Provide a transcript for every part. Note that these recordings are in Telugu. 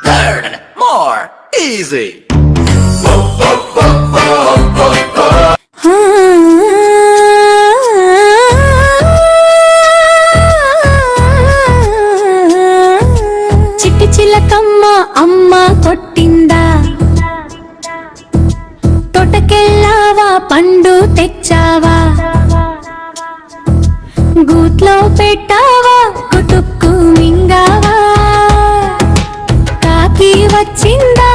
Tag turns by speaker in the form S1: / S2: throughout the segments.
S1: Learn more easy.
S2: చిట్టి చిలకమ్మ అమ్మ కొట్టిందా, తోటకెళ్ళావా పండు తెచ్చావా, గూట్లో పెట్టావా కుటుక్కు మింగావా, కాకి వచ్చిందా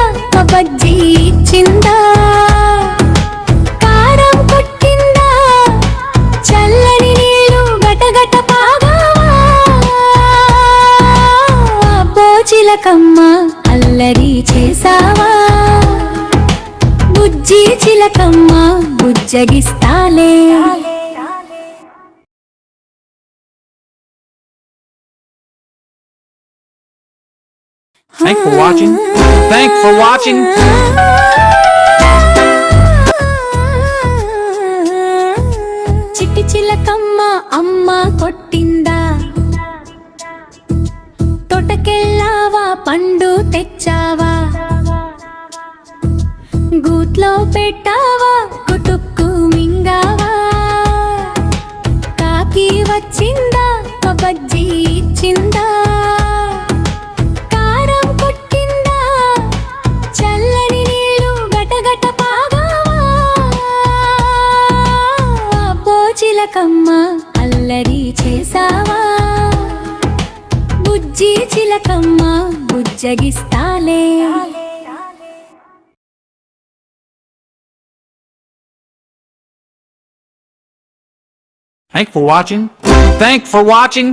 S2: బజ్జీ ఇచ్చిందా, కారం కొట్టిందా చల్లని నీళ్ళు గటగట పాగావా, అబ్బో చిలకమ్మ అల్లరి చేసావా, బుజ్జి చిలకమ్మ బుజ్జగిస్తాలే.
S3: Thanks for watching. Thanks for watching.
S2: చిట్టి చిలకమ్మ అమ్మ కొట్టిందా, తోటకెళ్ళావా పండు తెచ్చావా, గూట్లో పెట్టావా కుటుక్కు మింగావా, కాకి వచ్చిందా బజ్జీ ఇచ్చిందా, కారం కొట్టిందా చల్లని నీళ్ళు గటగట పాగావా, అబ్బో చిలకమ్మ అల్లరి చేసావా, బుజ్జి చిలకమ్మ బుజ్జగిస్తాలే.
S3: Thanks for watching. Thanks for watching.